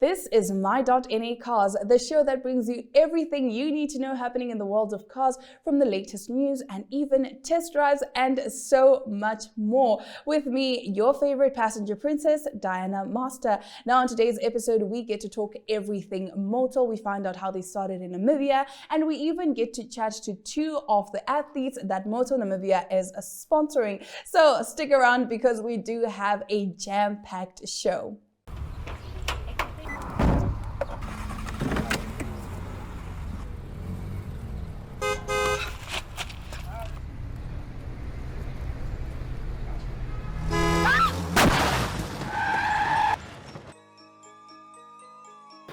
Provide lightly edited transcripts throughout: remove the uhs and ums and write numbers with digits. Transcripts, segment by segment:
This is My.NA Cars, the show that brings you everything you need to know happening in the world of cars, from the latest news and even test drives and so much more. With me, your favorite passenger princess, Diana Master. Now, in today's episode, we get to talk everything Motul. We find out how they started in Namibia, and we even get to chat to two of the athletes that Motul Namibia is sponsoring. So stick around because we do have a jam-packed show.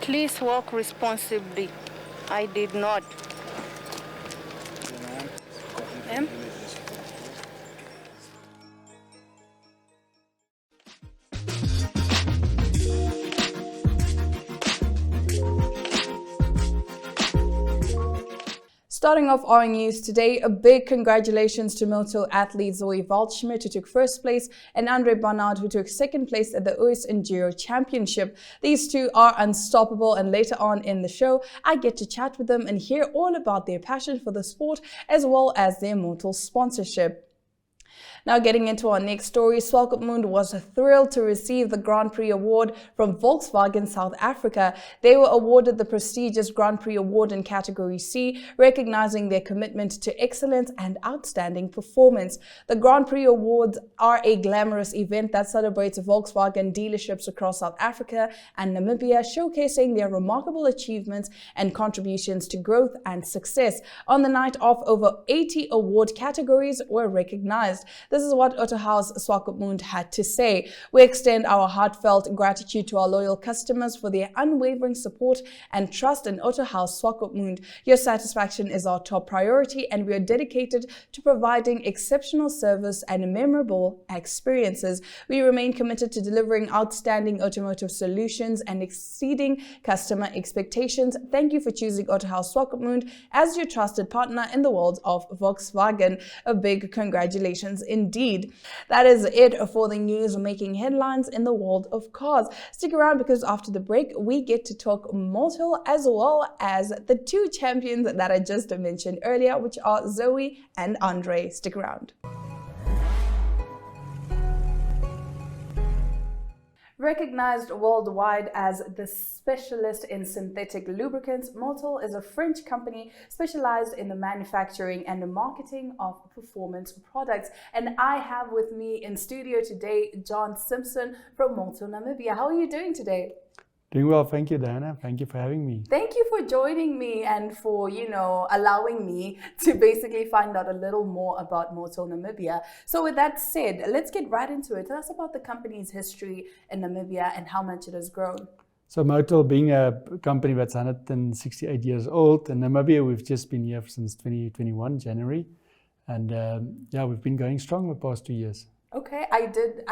Please walk responsibly. I did not. Ma'am? Starting off our news today, a big congratulations to Motul athletes Zoe Waldschmidt, who took first place, and Andre Barnard, who took second place at the US Enduro Championship. These two are unstoppable, and later on in the show, I get to chat with them and hear all about their passion for the sport as well as their Motul sponsorship. Now, getting into our next story, Swakopmund was thrilled to receive the Grand Prix Award from Volkswagen South Africa. They were awarded the prestigious Grand Prix Award in Category C, recognizing their commitment to excellence and outstanding performance. The Grand Prix Awards are a glamorous event that celebrates Volkswagen dealerships across South Africa and Namibia, showcasing their remarkable achievements and contributions to growth and success. On the night off, over 80 award categories were recognized. This is what Otterhaus Swakopmund had to say. We extend our heartfelt gratitude to our loyal customers for their unwavering support and trust in Otterhaus Swakopmund. Your satisfaction is our top priority, and we are dedicated to providing exceptional service and memorable experiences. We remain committed to delivering outstanding automotive solutions and exceeding customer expectations. Thank you for choosing Otterhaus Swakopmund as your trusted partner in the world of Volkswagen. A big congratulations indeed. That is it for the news making headlines in the world of cars. Stick around because after the break, we get to talk Motul as well as the two champions that I just mentioned earlier, which are Zoe and Andre. Stick around. Recognized worldwide as the specialist in synthetic lubricants, Motul is a French company specialized in the manufacturing and the marketing of performance products. And I have with me in studio today John Simpson from Motul Namibia. How are you doing today? Doing well, thank you, Diana. Thank you for having me. Thank you for joining me and for, allowing me to basically find out a little more about Motul Namibia. So with that said, let's get right into it. Tell us about the company's history in Namibia and how much it has grown. So Motul, being a company that's 168 years old, in Namibia, we've just been here since 2021, January. And we've been going strong the past 2 years. Okay, I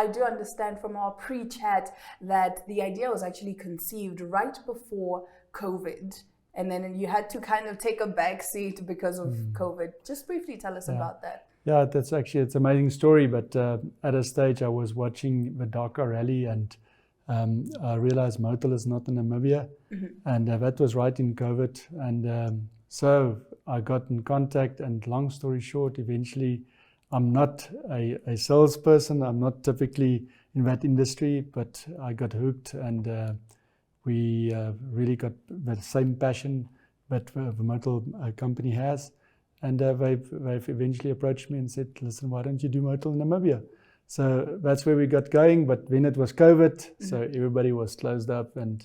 do understand from our pre-chat that the idea was actually conceived right before COVID, and then you had to kind of take a back seat because of COVID. Just briefly tell us about that. Yeah, it's an amazing story, but at a stage I was watching the Dakar rally and I realized Motul is not in Namibia, and that was right in COVID. And so I got in contact, and long story short, eventually I'm not a salesperson. I'm not typically in that industry, but I got hooked, and we really got the same passion that the Motul company has. And they've eventually approached me and said, listen, why don't you do Motul in Namibia? So that's where we got going. But then it was COVID, so everybody was closed up, and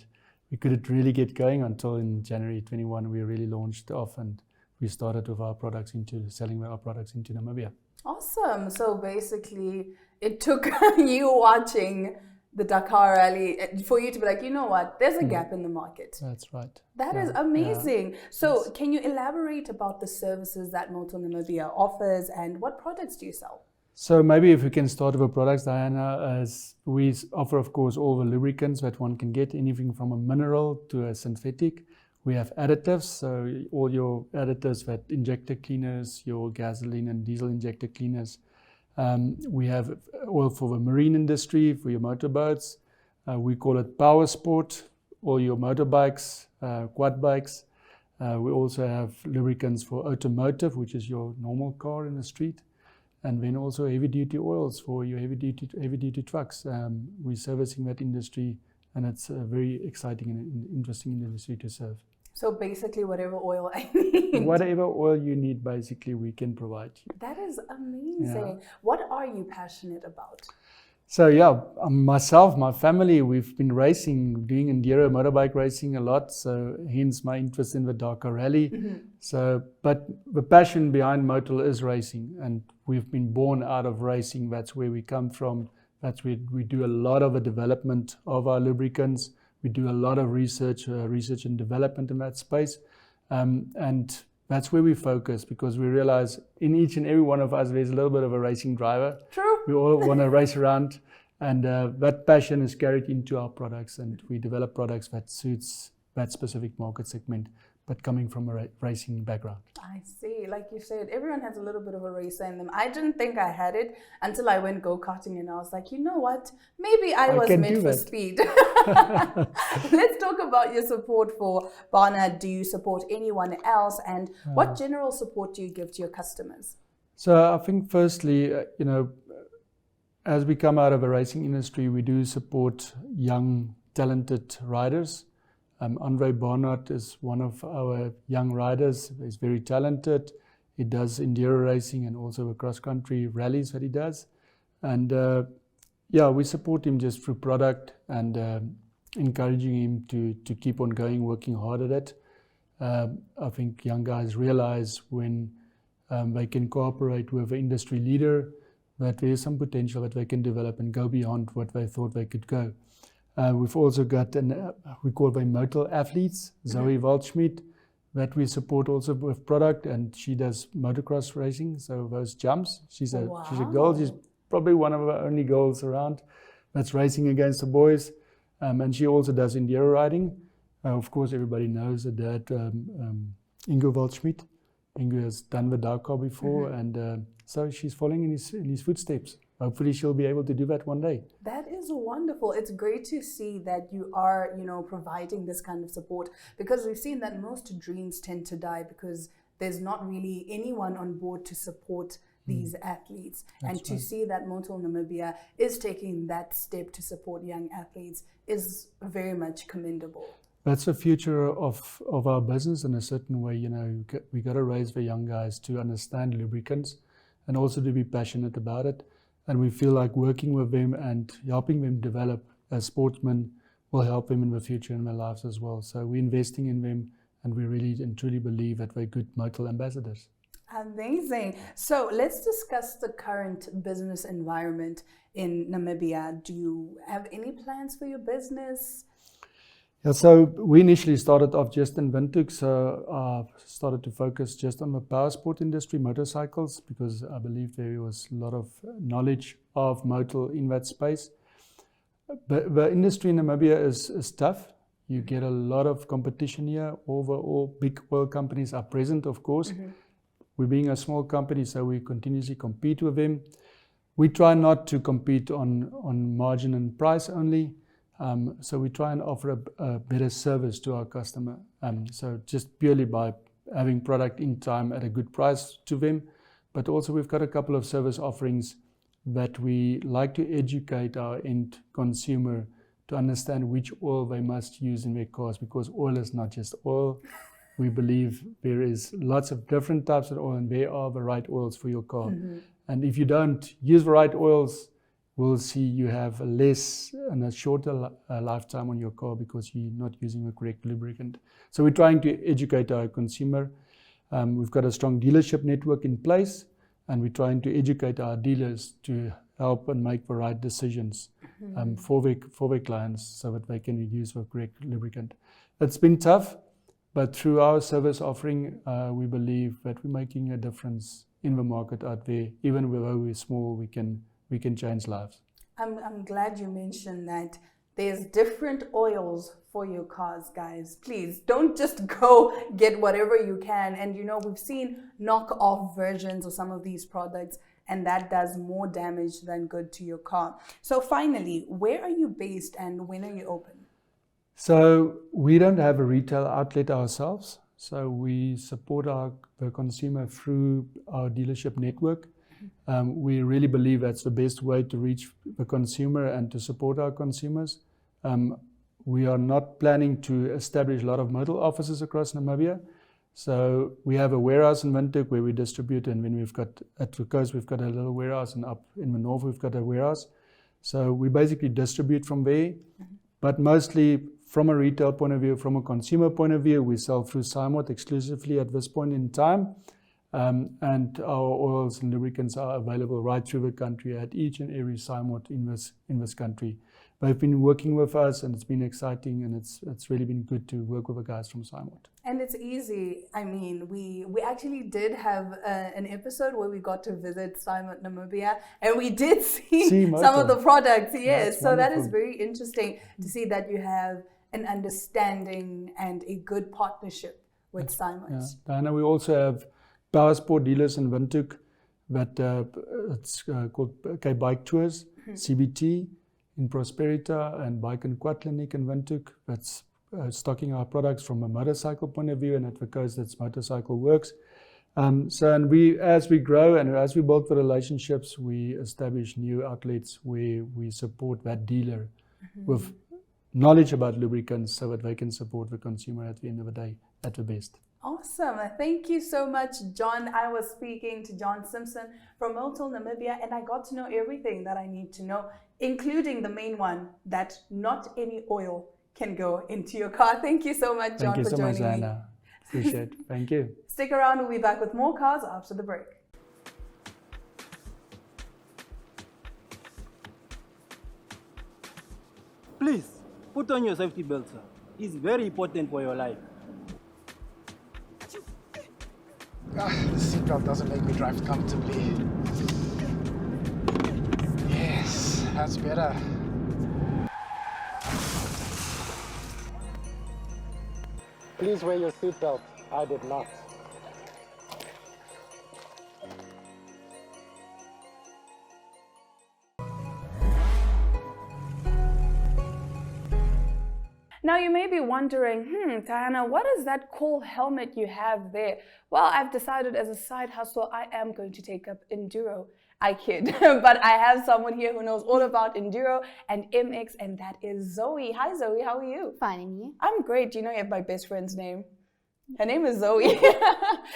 we couldn't really get going until in January 21, we really launched off, and we started with selling our products into Namibia. Awesome. So basically, it took you watching the Dakar rally for you to be like, you know what, there's a gap in the market. That's right. That is amazing. So can you elaborate about the services that Motul Namibia offers and what products do you sell? So maybe if we can start with products, Diana, as we offer, of course, all the lubricants that one can get, anything from a mineral to a synthetic. We have additives, so all your additives, that injector cleaners, your gasoline and diesel injector cleaners. We have oil for the marine industry, for your motorboats. We call it power sport all your motorbikes, quad bikes. We also have lubricants for automotive, which is your normal car in the street. And then also heavy-duty oils for your heavy-duty trucks. We're servicing that industry, and it's a very exciting and interesting industry to serve. So basically, whatever oil I need. Whatever oil you need, basically, we can provide you. That is amazing. Yeah. What are you passionate about? So yeah, myself, my family, we've been racing, doing enduro motorbike racing a lot. So hence my interest in the Dakar Rally. So, but the passion behind Motul is racing, and we've been born out of racing. That's where we come from. That's where we do a lot of the development of our lubricants. We do a lot of research and development in that space. And that's where we focus, because we realize in each and every one of us, there's a little bit of a racing driver. True. We all want to race around, and that passion is carried into our products, and we develop products that suits that specific market segment, but coming from a racing background. I see. Like you said, everyone has a little bit of a racer in them. I didn't think I had it until I went go-karting, and I was like, you know what? Maybe I was meant for speed. Let's talk about your support for Bana. Do you support anyone else? And what general support do you give to your customers? So I think firstly, as we come out of the racing industry, we do support young, talented riders. Andre Barnard is one of our young riders. He's very talented. He does enduro racing and also the cross-country rallies that he does. And we support him just through product and encouraging him to keep on going, working hard at it. I think young guys realize when they can cooperate with an industry leader that there is some potential that they can develop and go beyond what they thought they could go. We've also got, we call them Motul athletes, Zoe Waldschmidt, that we support also with product, and she does motocross racing, so those jumps. She's a girl, she's probably one of our only girls around that's racing against the boys, and she also does enduro riding. Of course, everybody knows her dad, Ingo Waldschmidt. Ingo has done the Dakar before, and so she's following in his footsteps. Hopefully she'll be able to do that one day. That is wonderful. It's great to see that you are, providing this kind of support, because we've seen that most dreams tend to die because there's not really anyone on board to support these athletes. And to see that Motul Namibia is taking that step to support young athletes is very much commendable. That's the future of our business in a certain way. We got to raise the young guys to understand lubricants and also to be passionate about it. And we feel like working with them and helping them develop as sportsmen will help them in the future in their lives as well. So we're investing in them, and we really and truly believe that they're good Motul ambassadors. Amazing. So let's discuss the current business environment in Namibia. Do you have any plans for your business? Yeah, so we initially started off just in Windhoek, so started to focus just on the power sport industry, motorcycles, because I believe there was a lot of knowledge of Motul in that space. But the industry in Namibia is tough. You get a lot of competition here. All big oil companies are present, of course. We're being a small company, so we continuously compete with them. We try not to compete on margin and price only. So we try and offer a better service to our customer. So just purely by having product in time at a good price to them. But also we've got a couple of service offerings that we like to educate our end consumer to understand which oil they must use in their cars, because oil is not just oil. We believe there is lots of different types of oil, and there are the right oils for your car. And if you don't use the right oils, we'll see you have a less and a shorter lifetime on your car because you're not using the correct lubricant. So we're trying to educate our consumer. We've got a strong dealership network in place, and we're trying to educate our dealers to help and make the right decisions for their clients so that they can use the correct lubricant. It's been tough, but through our service offering, we believe that we're making a difference in the market out there. Even though we're small, we can change lives. I'm glad you mentioned that there's different oils for your cars, guys. Please don't just go get whatever you can. And we've seen knock-off versions of some of these products, and that does more damage than good to your car. So finally, where are you based and when are you open? So we don't have a retail outlet ourselves. So we support the consumer through our dealership network. We really believe that's the best way to reach the consumer and to support our consumers. We are not planning to establish a lot of Motul offices across Namibia. So we have a warehouse in Windhoek where we distribute, and when we've got at the coast we've got a little warehouse, and up in the north we've got a warehouse. So we basically distribute from there, but mostly from a retail point of view, from a consumer point of view, we sell through Simot exclusively at this point in time. And our oils and lubricants are available right through the country at each and every Simot in this country. They've been working with us, and it's been exciting, and it's really been good to work with the guys from Simot. And it's easy. I mean, we actually did have an episode where we got to visit Simot Namibia, and we did see some of the products. Yes, That's so that is wonderful. very interesting to see that you have an understanding and a good partnership with Simot. Yeah. Diana, we also have power sport dealers in Windhoek that it's called Bike Tours, CBT in Prosperita, and Bike and Quad Clinic in Windhoek. That's stocking our products from a motorcycle point of view, and at the coast that's Motorcycle Works. And as we grow and as we build the relationships, we establish new outlets where we support that dealer with knowledge about lubricants so that they can support the consumer at the end of the day at the best. Awesome. Thank you so much, John. I was speaking to John Simpson from Motul, Namibia, and I got to know everything that I need to know, including the main one, that not any oil can go into your car. Thank you so much, John, for joining me. Thank you so much, Anna. Appreciate it. Thank you. Stick around. We'll be back with more cars after the break. Please, put on your safety belt, sir. It's very important for your life. The seatbelt doesn't make me drive comfortably. Yes, that's better. Please wear your seatbelt. I did not. Now you may be wondering, Diana, what is that cool helmet you have there? Well, I've decided as a side hustle, I am going to take up enduro. I kid, but I have someone here who knows all about enduro and MX, and that is Zoe. Hi Zoe, how are you? Fine, and you? I'm great. Do you know you have my best friend's name? Her name is Zoe.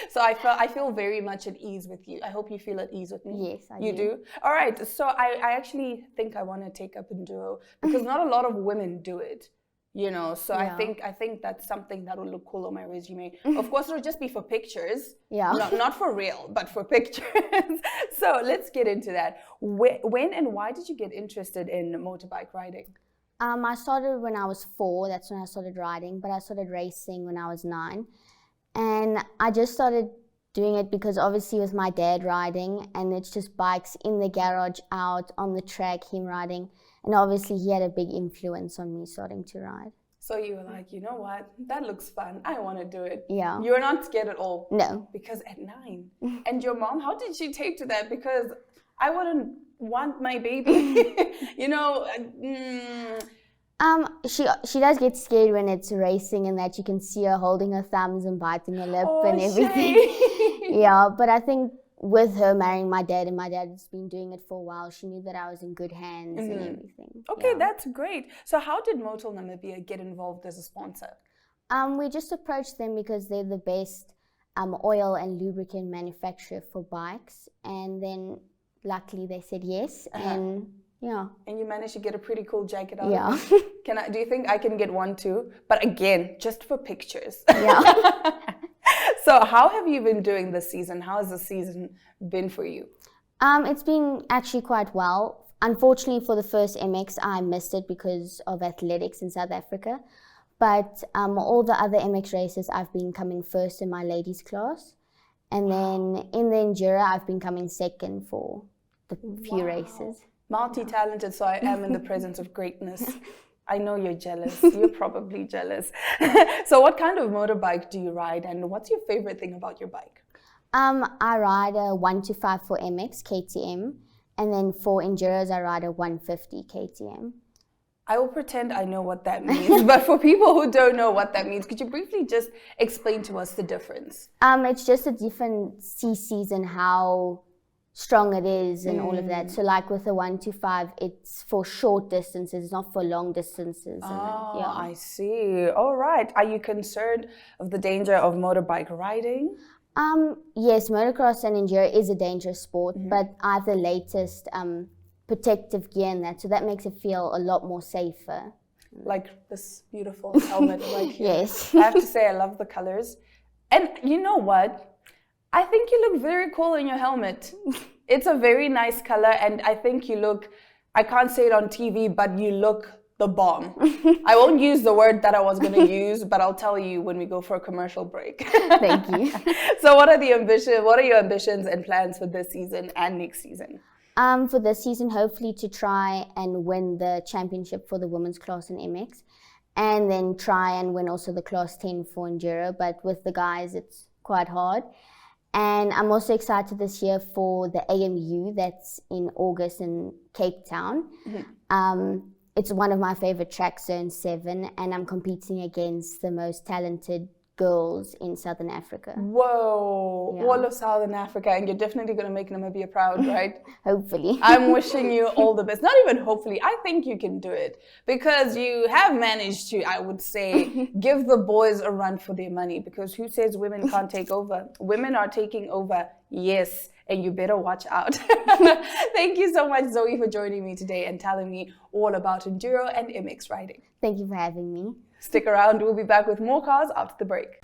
So I feel very much at ease with you. I hope you feel at ease with me. Yes, I do. You do? All right. So I actually think I want to take up enduro because not a lot of women do it. You know, so Yeah. I think that's something that will look cool on my resume. Of course, it'll just be for pictures. Yeah. Not for real, but for pictures. So let's get into that. When and why did you get interested in motorbike riding? I started when I was 4, that's when I started riding, but I started racing when I was 9. And I just started doing it because obviously with my dad riding, and it's just bikes in the garage, out on the track, him riding. And obviously he had a big influence on me starting to ride. So you were like, you know what? That looks fun. I want to do it. Yeah. You were not scared at all? No. Because at 9. And your mom, how did she take to that? Because I wouldn't want my baby, you know. She does get scared when it's racing and that you can see her holding her thumbs and biting her lip and everything. Yeah, but I think with her marrying my dad, and my dad's been doing it for a while, she knew that I was in good hands and everything. Okay, yeah. that's great. So how did Motul Namibia get involved as a sponsor? We just approached them because they're the best oil and lubricant manufacturer for bikes, and then luckily they said yes, and yeah. And you managed to get a pretty cool jacket out Yeah. of it. Do you think I can get one too? But again, just for pictures. Yeah. So how have you been doing this season? How has the season been for you? It's been actually quite well. Unfortunately for the first MX, I missed it because of athletics in South Africa. But all the other MX races, I've been coming first in my ladies class. And then in the Enduro, I've been coming second for the few races. Multi-talented, so I am in the presence of greatness. I know you're jealous. You're probably jealous. So what kind of motorbike do you ride, and what's your favorite thing about your bike? I ride a 125 MX KTM, and then for Enduros, I ride a 150 KTM. I will pretend I know what that means, but for people who don't know what that means, could you briefly just explain to us the difference? It's just a different CCs and how strong it is and all of that. So like with the 1 to 5, it's for short distances, not for long distances. I see. All right. Are you concerned of the danger of motorbike riding? Yes, motocross and enduro is a dangerous sport, but I have the latest protective gear in that, so that makes it feel a lot more safer. Like this beautiful helmet right here. Yes. I have to say, I love the colors. And you know what? I think you look very cool in your helmet. It's a very nice color, and I think you look, I can't say it on TV, but you look the bomb. I won't use the word that I was going to use, but I'll tell you when we go for a commercial break. Thank you. So what are your ambitions and plans for this season and next season? For this season, hopefully to try and win the championship for the women's class in MX, and then try and win also the class 10 for enduro, but with the guys it's quite hard. And I'm also excited this year for the AMU that's in August in Cape Town. It's one of my favorite tracks, Zone 7, and I'm competing against the most talented girls in Southern Africa. Whoa, Yeah. all of Southern Africa, and you're definitely going to make Namibia proud, right? Hopefully. I'm wishing you all the best. Not even hopefully, I think you can do it, because you have managed to, I would say, give the boys a run for their money, because who says women can't take over? Women are taking over, yes, and you better watch out. Thank you so much, Zoe, for joining me today and telling me all about enduro and MX riding. Thank you for having me. Stick around, we'll be back with more cars after the break.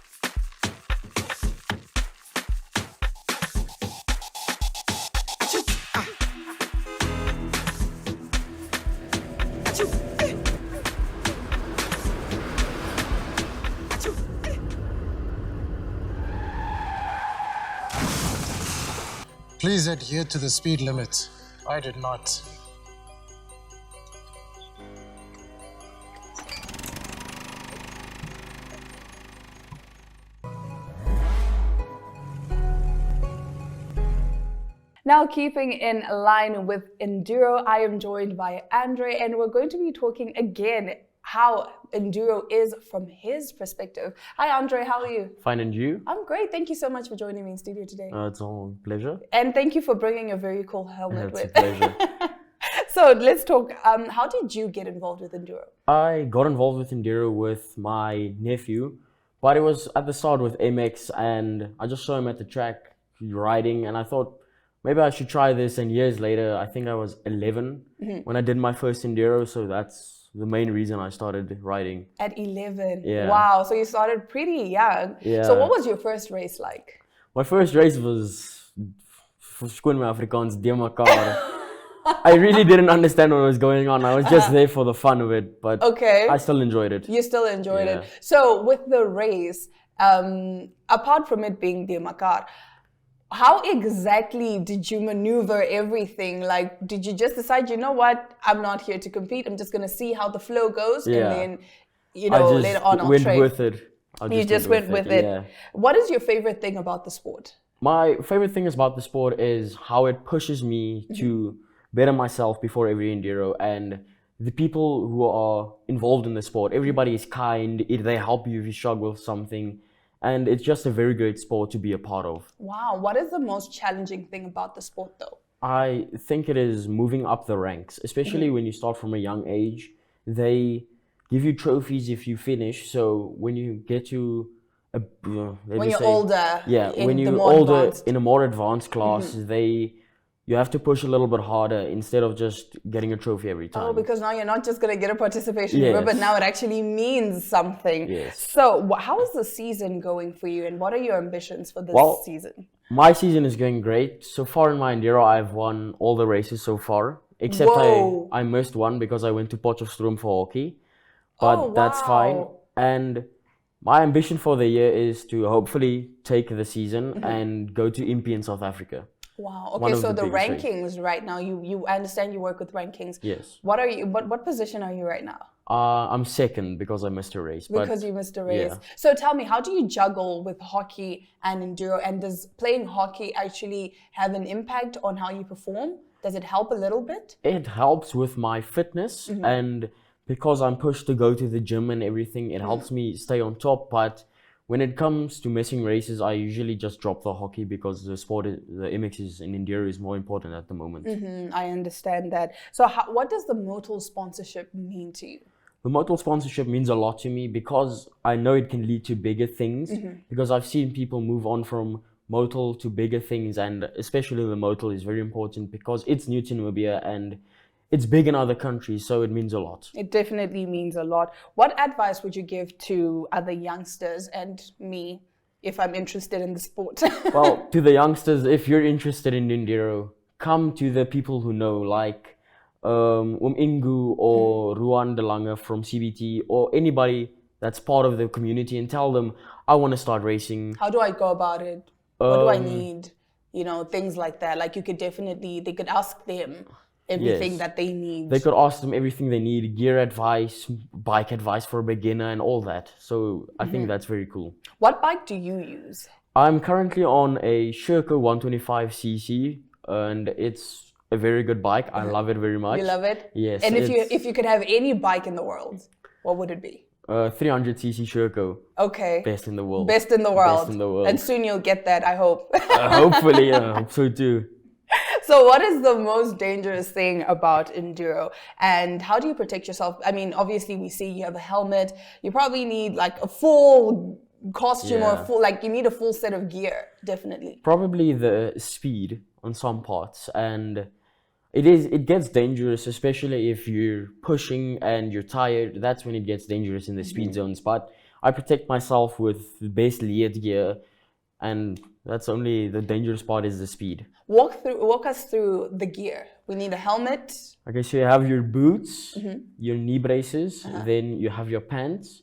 Please adhere to the speed limit. I did not. Now, keeping in line with enduro, I am joined by Andre, and we're going to be talking again how enduro is from his perspective. Hi, Andre, how are you? Fine, and you? I'm great. Thank you so much for joining me in studio today. It's all a pleasure. And thank you for bringing a very cool helmet It's a with. pleasure. So let's talk. How did you get involved with enduro? I got involved with enduro with my nephew, but it was at the start with MX, and I just saw him at the track riding, and I thought maybe I should try this. And years later, I think I was 11 when I did my first enduro, so that's the main reason I started riding. At 11. Yeah. Wow. So you started pretty young. Yeah. So what was your first race like? My first race was Skoon my Afrikaans de mekaar. I really didn't understand what was going on. I was just there for the fun of it, but Okay. I still enjoyed it. You still enjoyed Yeah. it. So with the race, apart from it being the Makar, how exactly did you maneuver everything? Like, did you just decide, you know what, I'm not here to compete, I'm just going to see how the flow goes, Yeah. and then, you I know, just later on I'll went train. with it. You just went with it. Yeah. What is your favorite thing about the sport? My favorite thing about the sport is how it pushes me to better myself before every enduro, and the people who are involved in the sport, everybody is kind, they help you if you struggle with something, and it's just a very great sport to be a part of. Wow. What is the most challenging thing about the sport though? I think it is moving up the ranks, especially when you start from a young age. They give you trophies if you finish, so when you get to When you're older. yeah, in when the you're more older advanced. in a more advanced class, you have to push a little bit harder instead of just getting a trophy every time. Oh, because now you're not just going to get a participation Yes. ribbon, now it actually means something. Yes. So how is the season going for you, and what are your ambitions for this season? My season is going great. So far in my enduro, I've won all the races so far, except Whoa. I missed one because I went to Potchefstroom for hockey. But Oh, that's fine. wow. And my ambition for the year is to hopefully take the season and go to Impi in South Africa. Wow. One Okay, of so the the biggest rankings right now, you I understand you work with rankings. Yes. What are you? What position are you right now? I'm second because I missed a race. Because you missed a race. yeah. So tell me, how do you juggle with hockey and enduro? And does playing hockey actually have an impact on how you perform? Does it help a little bit? It helps with my fitness and because I'm pushed to go to the gym and everything, it helps me stay on top. But when it comes to missing races, I usually just drop the hockey because the MX in Enduro is more important at the moment. I understand that. So what does the Motul sponsorship mean to you? The Motul sponsorship means a lot to me because I know it can lead to bigger things, because I've seen people move on from Motul to bigger things, and especially the Motul is very important because it's new to Namibia and it's big in other countries, so it means a lot. It definitely means a lot. What advice would you give to other youngsters and me if I'm interested in the sport? Well, to the youngsters, if you're interested in Enduro, come to the people who know, like Ingu or Ruan De Lange from CBT, or anybody that's part of the community, and tell them, I want to start racing. How do I go about it? What do I need? You know, things like that. Like they could ask them everything that they need. They could ask them everything they need, gear advice, bike advice for a beginner and all that. So I think that's very cool. What bike do you use? I'm currently on a Sherco 125cc and it's a very good bike. I love it very much. You love it? Yes. And if you could have any bike in the world, what would it be? 300cc Sherco. Okay. Best in the world. Best in the world. Best in the world. And soon you'll get that, I hope. Hopefully, I hope so too. So what is the most dangerous thing about Enduro? And how do you protect yourself? I mean, obviously we see you have a helmet. You probably need like a full costume or you need a full set of gear, definitely. Probably the speed on some parts, and it gets dangerous, especially if you're pushing and you're tired. That's when it gets dangerous in the speed zones. But I protect myself with the best lead gear, and that's only the dangerous part is the speed. Walk us through the gear. We need a helmet. Okay, so you have your boots, your knee braces, then you have your pants.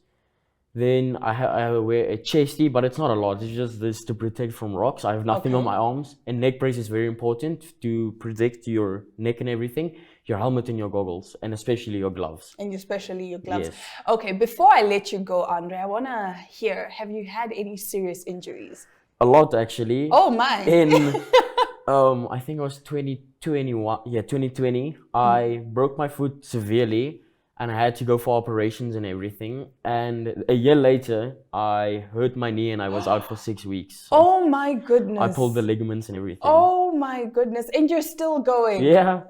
Then I wear a chesty, but it's not a lot. It's just this to protect from rocks. I have nothing on my arms. And neck brace is very important to protect your neck and everything. Your helmet and your goggles, and especially your gloves. And especially your gloves. Yes. Okay, before I let you go, Andre, I want to hear, have you had any serious injuries? A lot, actually. Oh, my. In, I think it was 2020, I broke my foot severely. And I had to go for operations and everything. And a year later, I hurt my knee and I was out for 6 weeks. So oh my goodness. I pulled the ligaments and everything. Oh my goodness. And you're still going. Yeah.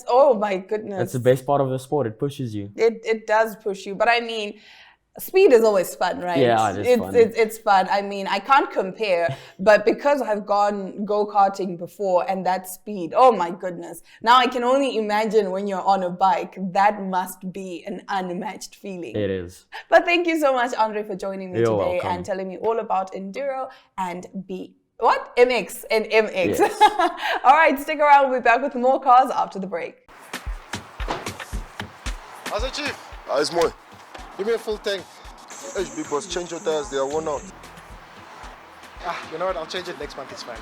Oh my goodness. That's the best part of the sport. It pushes you. It does push you. But I mean, speed is always fun, right? Yeah, it's fun. I mean, I can't compare, but because I've gone go-karting before and that speed, oh my goodness. Now I can only imagine when you're on a bike, that must be an unmatched feeling. It is. But thank you so much, Andre, for joining me You're today welcome. and telling me all about Enduro and MX and MX. Yes. All right, stick around. We'll be back with more cars after the break. How's it, Chief? It's mooi. Give me a full tank. HB boss, change your tires, they are worn out. You know what? I'll change it next month, it's fine.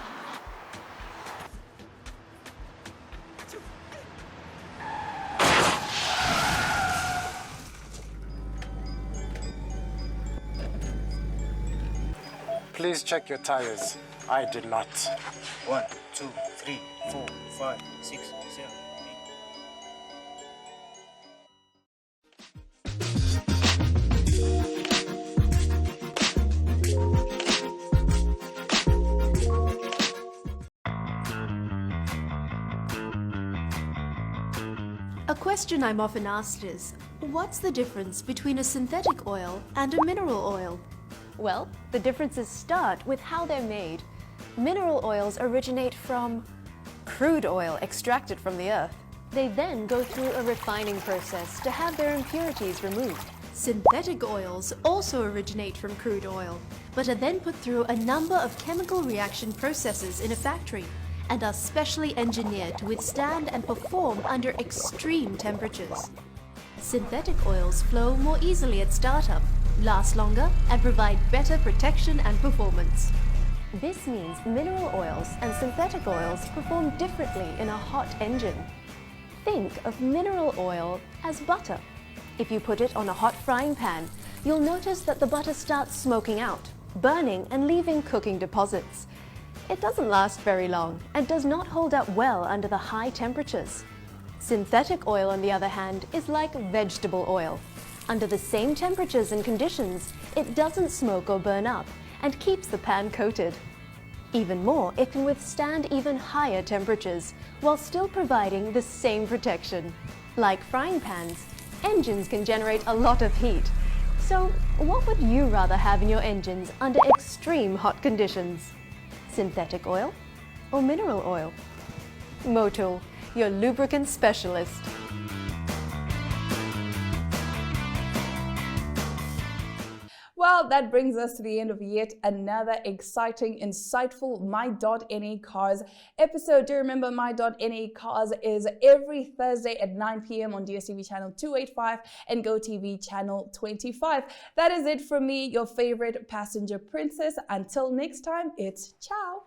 Please check your tires. I did not. 1, 2, 3, 4, 5, 6, 7, 8. A question I'm often asked is, what's the difference between a synthetic oil and a mineral oil? Well, the differences start with how they're made. Mineral oils originate from crude oil extracted from the earth. They then go through a refining process to have their impurities removed. Synthetic oils also originate from crude oil, but are then put through a number of chemical reaction processes in a factory and are specially engineered to withstand and perform under extreme temperatures. Synthetic oils flow more easily at startup, last longer, and provide better protection and performance. This means mineral oils and synthetic oils perform differently in a hot engine. Think of mineral oil as butter. If you put it on a hot frying pan, you'll notice that the butter starts smoking out, burning and leaving cooking deposits. It doesn't last very long and does not hold up well under the high temperatures. Synthetic oil, on the other hand, is like vegetable oil. Under the same temperatures and conditions, it doesn't smoke or burn up and keeps the pan coated. Even more, it can withstand even higher temperatures while still providing the same protection. Like frying pans, engines can generate a lot of heat. So, what would you rather have in your engines under extreme hot conditions? Synthetic oil or mineral oil? Motul, your lubricant specialist. Well, that brings us to the end of yet another exciting, insightful My.NE Cars episode. Do remember My.NE Cars is every Thursday at 9 p.m. on DStv channel 285 and GOtv channel 25. That is it from me, your favorite passenger princess. Until next time, it's ciao.